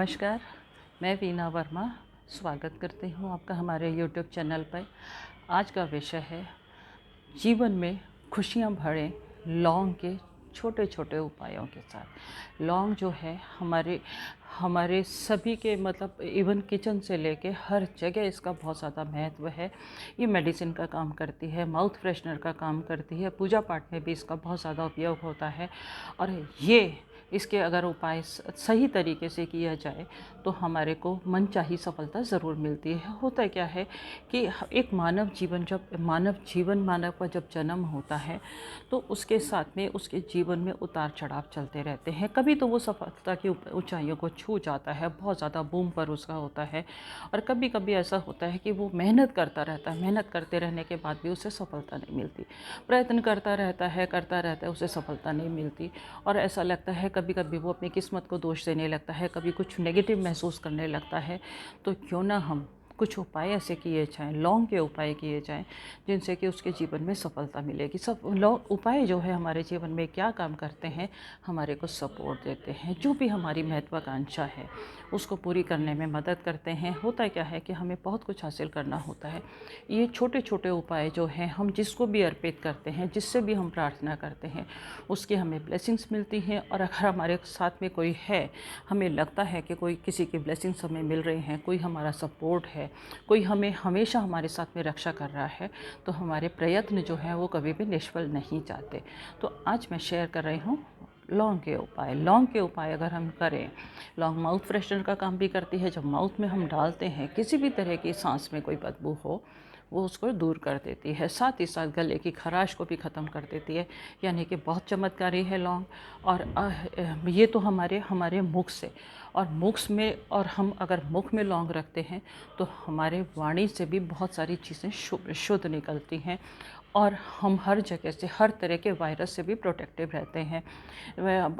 नमस्कार, मैं वीना वर्मा स्वागत करती हूँ आपका हमारे यूट्यूब चैनल पर। आज का विषय है जीवन में खुशियाँ भरें लौंग के छोटे छोटे उपायों के साथ। लौंग जो है हमारे हमारे सभी के मतलब इवन किचन से लेके हर जगह इसका बहुत ज़्यादा महत्व है। ये मेडिसिन का काम करती है, माउथ फ्रेशनर का काम करती है, पूजा पाठ में भी इसका बहुत ज़्यादा उपयोग होता है। और इसके अगर उपाय सही तरीके से किया जाए तो हमारे को मनचाही सफलता ज़रूर मिलती है। होता क्या है कि एक मानव का जब जन्म होता है तो उसके साथ में उसके जीवन में उतार चढ़ाव चलते रहते हैं। कभी तो वो सफलता की ऊंचाइयों को छू जाता है, बहुत ज़्यादा बूम पर उसका होता है, और कभी कभी ऐसा होता है कि वो मेहनत करता रहता है, मेहनत करते रहने के बाद भी उसे सफलता नहीं मिलती। प्रयत्न करता रहता है, उसे सफलता नहीं मिलती। और ऐसा लगता है कभी कभी वो अपनी किस्मत को दोष देने लगता है, कभी कुछ नेगेटिव महसूस करने लगता है। तो क्यों ना हम कुछ उपाय ऐसे किए जाएं, लौंग के उपाय किए जाएं, जिनसे कि उसके जीवन में सफलता मिलेगी। सब लौंग उपाय जो है हमारे जीवन में क्या काम करते हैं, हमारे को सपोर्ट देते हैं, जो भी हमारी महत्वाकांक्षा है उसको पूरी करने में मदद करते हैं। होता क्या है कि हमें बहुत कुछ हासिल करना होता है। ये छोटे छोटे उपाय जो हैं हम जिसको भी अर्पित करते हैं, जिससे भी हम प्रार्थना करते हैं, उसकी हमें ब्लेसिंग्स मिलती हैं। और अगर हमारे साथ में कोई है, हमें लगता है कि कोई किसी की ब्लेसिंग्स हमें मिल रही हैं, कोई हमारा सपोर्ट है, कोई हमें हमेशा हमारे साथ में रक्षा कर रहा है, तो हमारे प्रयत्न जो हैं वो कभी भी निष्फल नहीं जाते। तो आज मैं शेयर कर रही हूँ लौंग के उपाय। लौंग के उपाय अगर हम करें, लौंग माउथ फ्रेशनर का काम भी करती है। जब माउथ में हम डालते हैं, किसी भी तरह की सांस में कोई बदबू हो वो उसको दूर कर देती है, साथ ही साथ गले की खराश को भी ख़त्म कर देती है। यानी कि बहुत चमत्कारी है लौंग। और ये तो हमारे हमारे मुख से, और मुख में, और हम अगर मुख में लौंग रखते हैं तो हमारे वाणी से भी बहुत सारी चीज़ें शुद्ध निकलती हैं, और हम हर जगह से, हर तरह के वायरस से भी प्रोटेक्टिव रहते हैं।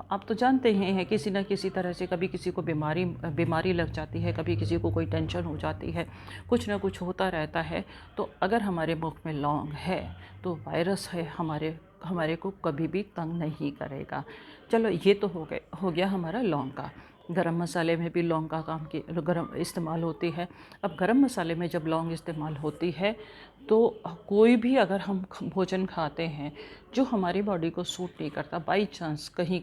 आप तो जानते ही हैं किसी न किसी तरह से कभी किसी को बीमारी लग जाती है, कभी किसी को कोई टेंशन हो जाती है, कुछ ना कुछ होता रहता है। तो अगर हमारे मुख में लौंग है तो वायरस है हमारे को कभी भी तंग नहीं करेगा। चलो ये तो हो गया हमारा लौंग का। गरम मसाले में भी लौंग का काम की गरम इस्तेमाल होती है। अब गरम मसाले में जब लौंग इस्तेमाल होती है तो कोई भी अगर हम भोजन खाते हैं जो हमारी बॉडी को सूट नहीं करता, बाई चांस कहीं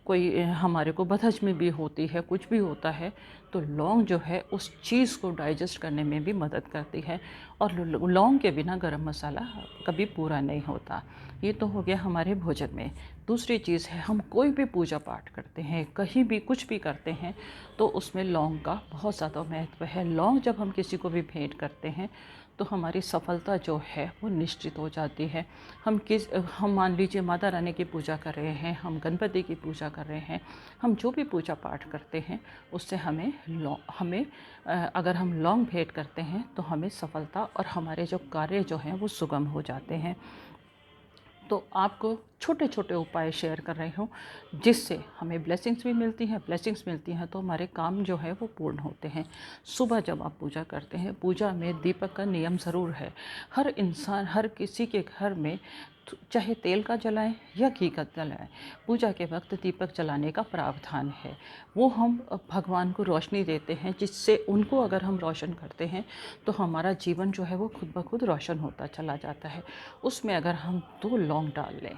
कोई हमारे को बदहज़मी भी होती है, कुछ भी होता है, तो लौंग जो है उस चीज़ को डाइजेस्ट करने में भी मदद करती है। और लौंग के बिना गरम मसाला कभी पूरा नहीं होता। ये तो हो गया हमारे भोजन में। दूसरी चीज़ है, हम कोई भी पूजा पाठ करते हैं, कहीं भी कुछ भी करते हैं, तो उसमें लौंग का बहुत ज़्यादा महत्व है। लौंग जब हम किसी को भी भेंट करते हैं तो हमारी सफलता जो है वो निश्चित हो जाती है। हम मान लीजिए माता रानी की पूजा कर रहे हैं, हम गणपति की पूजा कर रहे हैं, हम जो भी पूजा पाठ करते हैं उससे अगर हम लौंग भेंट करते हैं तो हमें सफलता और हमारे जो कार्य जो हैं वो सुगम हो जाते हैं। तो आपको छोटे छोटे उपाय शेयर कर रही हूँ जिससे हमें ब्लेसिंग्स भी मिलती हैं। ब्लेसिंग्स मिलती हैं तो हमारे काम जो है वो पूर्ण होते हैं। सुबह जब आप पूजा करते हैं, पूजा में दीपक का नियम ज़रूर है। हर इंसान, हर किसी के घर में चाहे तेल का जलाएं या घी का जलाएं, पूजा के वक्त दीपक जलाने का प्रावधान है। वो हम भगवान को रोशनी देते हैं, जिससे उनको अगर हम रोशन करते हैं तो हमारा जीवन जो है वो खुद ब खुद रोशन होता चला जाता है। उसमें अगर हम 2 लौंग डाल लें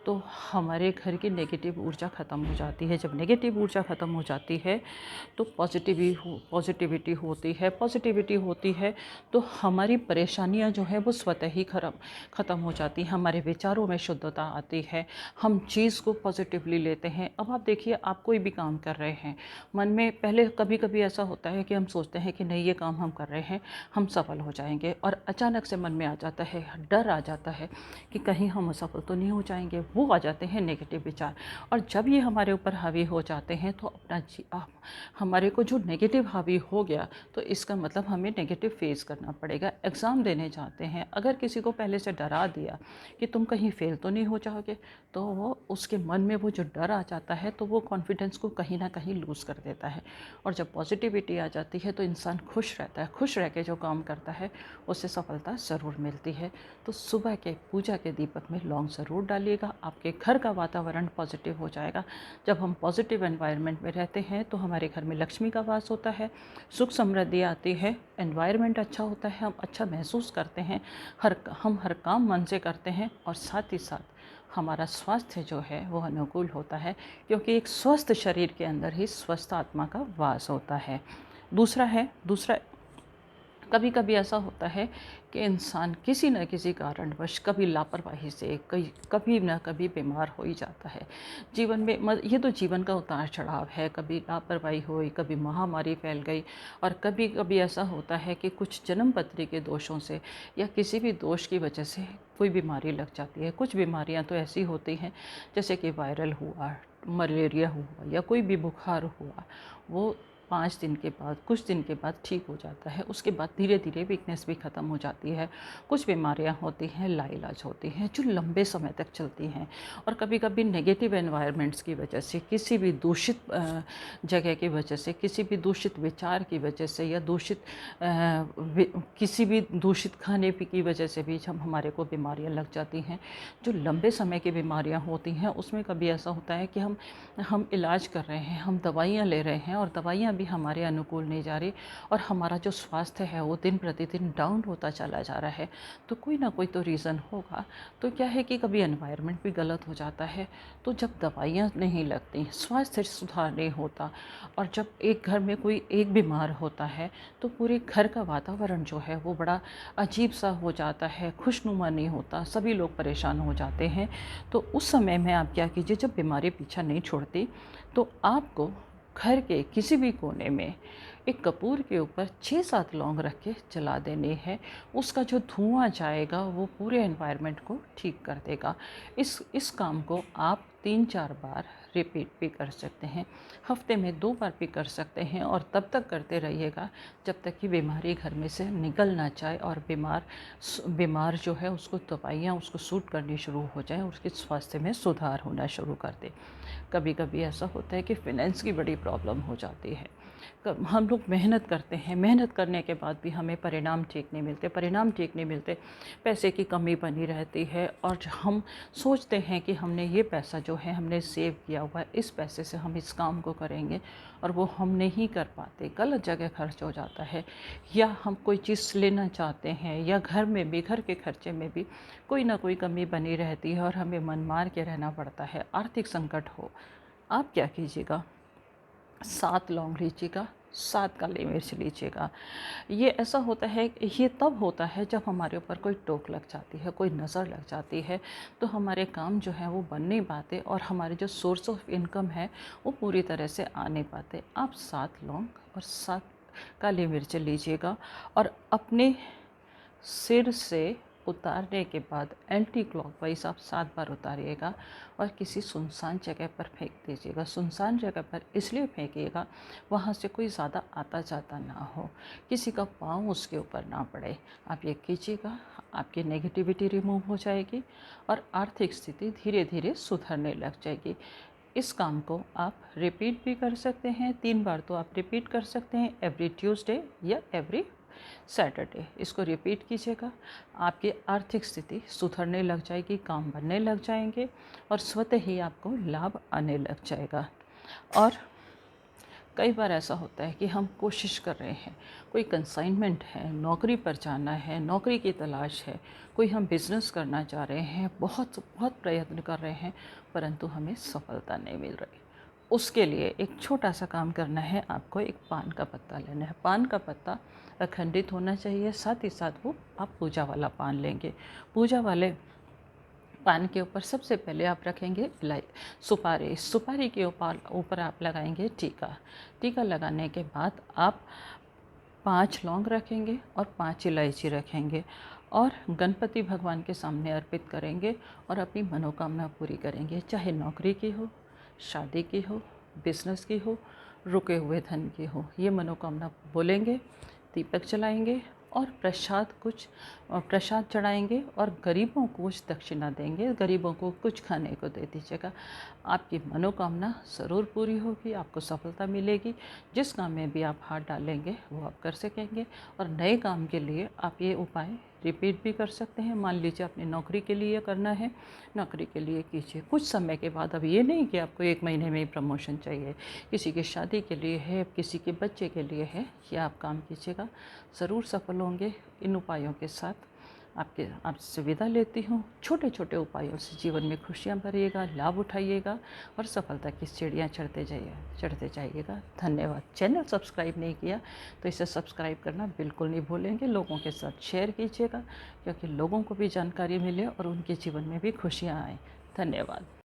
तो हमारे घर की नेगेटिव ऊर्जा ख़त्म हो जाती है। जब नेगेटिव ऊर्जा ख़त्म हो जाती है तो पॉजिटिविटी होती है तो हमारी परेशानियां जो है वो स्वतः ही ख़त्म हो जाती हैं। हमारे विचारों में शुद्धता आती है, हम चीज़ को पॉजिटिवली लेते हैं। अब आप देखिए, आप कोई भी काम कर रहे हैं, मन में पहले कभी कभी ऐसा होता है कि हम सोचते हैं कि नहीं, ये काम हम कर रहे हैं, हम सफल हो जाएंगे, और अचानक से मन में आ जाता है, डर आ जाता है कि कहीं हम असफल तो नहीं हो जाएंगे। वो आ जाते हैं नेगेटिव विचार, और जब ये हमारे ऊपर हावी हो जाते हैं तो हमारे को जो नेगेटिव हावी हो गया तो इसका मतलब हमें नेगेटिव फेस करना पड़ेगा। एग्ज़ाम देने जाते हैं, अगर किसी को पहले से डरा दिया कि तुम कहीं फेल तो नहीं हो जाओगे, तो वो उसके मन में वो जो डर आ जाता है तो वो कॉन्फिडेंस को कहीं ना कहीं लूज़ कर देता है। और जब पॉजिटिविटी आ जाती है तो इंसान खुश रहता है, खुश रह के जो काम करता है उससे सफलता ज़रूर मिलती है। तो सुबह के पूजा के दीपक में लौंग ज़रूर डालिएगा, आपके घर का वातावरण पॉजिटिव हो जाएगा। जब हम पॉजिटिव एनवायरनमेंट में रहते हैं तो हमारे घर में लक्ष्मी का वास होता है, सुख समृद्धि आती है, एनवायरनमेंट अच्छा होता है, हम अच्छा महसूस करते हैं, हम हर काम मन से करते हैं और साथ ही साथ हमारा स्वास्थ्य जो है वो अनुकूल होता है, क्योंकि एक स्वस्थ शरीर के अंदर ही स्वस्थ आत्मा का वास होता है। दूसरा कभी कभी ऐसा होता है कि इंसान किसी न किसी कारणवश कभी लापरवाही से कभी न कभी बीमार हो ही जाता है। जीवन में ये तो जीवन का उतार चढ़ाव है, कभी लापरवाही हुई, कभी महामारी फैल गई, और कभी कभी ऐसा होता है कि कुछ जन्म पत्री के दोषों से या किसी भी दोष की वजह से कोई बीमारी लग जाती है। कुछ बीमारियां तो ऐसी होती हैं जैसे कि वायरल हुआ, मलेरिया हुआ या कोई भी बुखार हुआ, वो 5 दिन के बाद, कुछ दिन के बाद ठीक हो जाता है। उसके बाद धीरे धीरे वीकनेस भी ख़त्म हो जाती है। कुछ बीमारियां होती हैं लाइलाज होती हैं जो लंबे समय तक चलती हैं, और कभी कभी नेगेटिव एनवायरनमेंट्स की वजह से, किसी भी दूषित जगह की वजह से, किसी भी दूषित विचार की वजह से, या किसी भी दूषित खाने पी की वजह से भी हम हमारे को बीमारियां लग जाती हैं जो लंबे समय की बीमारियां होती हैं। उसमें कभी ऐसा होता है कि हम इलाज कर रहे हैं, हम दवाइयाँ ले रहे हैं और दवाइयाँ भी हमारे अनुकूल नहीं जा रही, और हमारा जो स्वास्थ्य है वो दिन प्रतिदिन डाउन होता चला जा रहा है। तो कोई ना कोई तो रीज़न होगा। तो क्या है कि कभी एनवायरनमेंट भी गलत हो जाता है, तो जब दवाइयाँ नहीं लगती, स्वास्थ्य सुधार नहीं होता, और जब एक घर में कोई एक बीमार होता है तो पूरे घर का वातावरण जो है वो बड़ा अजीब सा हो जाता है, खुशनुमा नहीं होता, सभी लोग परेशान हो जाते हैं। तो उस समय में आप क्या कीजिए, जब बीमारी पीछा नहीं छोड़ती, तो आपको घर के किसी भी कोने में एक कपूर के ऊपर 6-7 लौंग रख के जला देने हैं। उसका जो धुआं जाएगा वो पूरे एनवायरनमेंट को ठीक कर देगा। इस काम को आप 3-4 बार रिपीट भी कर सकते हैं, हफ्ते में 2 बार भी कर सकते हैं, और तब तक करते रहिएगा जब तक कि बीमारी घर में से निकल ना जाए, और बीमार जो है उसको दवाइयाँ उसको सूट करनी शुरू हो जाए, उसके स्वास्थ्य में सुधार होना शुरू कर दे। कभी कभी ऐसा होता है कि फाइनेंस की बड़ी प्रॉब्लम हो जाती है। हम लोग मेहनत करते हैं, मेहनत करने के बाद भी हमें परिणाम ठीक नहीं मिलते, पैसे की कमी बनी रहती है, और हम सोचते हैं कि हमने ये पैसा जो है हमने सेव किया हुआ है, इस पैसे से हम इस काम को करेंगे, और वो हम नहीं कर पाते, गलत जगह खर्च हो जाता है। या हम कोई चीज़ लेना चाहते हैं, या घर के खर्चे में भी कोई ना कोई कमी बनी रहती है और हमें मन मार के रहना पड़ता है। आर्थिक संकट हो, आप क्या कीजिएगा, 7 लौंग लीजिएगा, 7 काली मिर्च लीजिएगा। ये ऐसा होता है, ये तब होता है जब हमारे ऊपर कोई टोक लग जाती है, कोई नज़र लग जाती है, तो हमारे काम जो है वो बन नहीं पाते, और हमारे जो सोर्स ऑफ इनकम है वो पूरी तरह से आ नहीं पाते। आप 7 लौंग और 7 काली मिर्च लीजिएगा, और अपने सिर से उतारने के बाद एंटी क्लॉकवाइज आप 7 बार उतारिएगा, और किसी सुनसान जगह पर फेंक दीजिएगा। सुनसान जगह पर इसलिए फेंकिएगा वहाँ से कोई ज़्यादा आता जाता ना हो, किसी का पाँव उसके ऊपर ना पड़े। आप ये कीजिएगा, आपकी नेगेटिविटी रिमूव हो जाएगी, और आर्थिक स्थिति धीरे धीरे सुधरने लग जाएगी। इस काम को आप रिपीट भी कर सकते हैं, 3 बार तो आप रिपीट कर सकते हैं, एवरी ट्यूसडे या एवरी सैटरडे। इसको रिपीट कीजिएगा, आपकी आर्थिक स्थिति सुधरने लग जाएगी, काम बनने लग जाएंगे, और स्वतः ही आपको लाभ आने लग जाएगा। और कई बार ऐसा होता है कि हम कोशिश कर रहे हैं, कोई कंसाइनमेंट है, नौकरी पर जाना है, नौकरी की तलाश है, कोई हम बिज़नेस करना चाह रहे हैं, बहुत बहुत प्रयत्न कर रहे हैं, परंतु हमें सफलता नहीं मिल रही। उसके लिए एक छोटा सा काम करना है, आपको एक पान का पत्ता लेना है। पान का पत्ता अखंडित होना चाहिए, साथ ही साथ वो आप पूजा वाला पान लेंगे। पूजा वाले पान के ऊपर सबसे पहले आप रखेंगे सुपारी के ऊपर आप लगाएंगे टीका। टीका लगाने के बाद आप 5 लौंग रखेंगे और 5 इलायची रखेंगे, और गणपति भगवान के सामने अर्पित करेंगे, और अपनी मनोकामना पूरी करेंगे, चाहे नौकरी की हो, शादी की हो, बिजनेस की हो, रुके हुए धन की हो। ये मनोकामना बोलेंगे, दीपक जलाएंगे, और प्रसाद चढ़ाएंगे, और गरीबों को कुछ दक्षिणा देंगे, गरीबों को कुछ खाने को दे दीजिएगा। आपकी मनोकामना ज़रूर पूरी होगी, आपको सफलता मिलेगी। जिस काम में भी आप हाथ डालेंगे वो आप कर सकेंगे, और नए काम के लिए आप ये उपाय रिपीट भी कर सकते हैं। मान लीजिए आपने नौकरी के लिए करना है, नौकरी के लिए कीजिए। कुछ समय के बाद, अब ये नहीं कि आपको 1 महीने में ही प्रमोशन चाहिए, किसी की शादी के लिए है, किसी के बच्चे के लिए है, ये आप काम कीजिएगा, ज़रूर सफल होंगे। इन उपायों के साथ आपसे विदा लेती हूँ। छोटे छोटे उपायों से जीवन में खुशियाँ भरिएगा, लाभ उठाइएगा और सफलता की सीढ़ियाँ चढ़ते जाइएगा। धन्यवाद। चैनल सब्सक्राइब नहीं किया तो इसे सब्सक्राइब करना बिल्कुल नहीं भूलेंगे। लोगों के साथ शेयर कीजिएगा, क्योंकि लोगों को भी जानकारी मिले और उनके जीवन में भी खुशियाँ आएँ। धन्यवाद।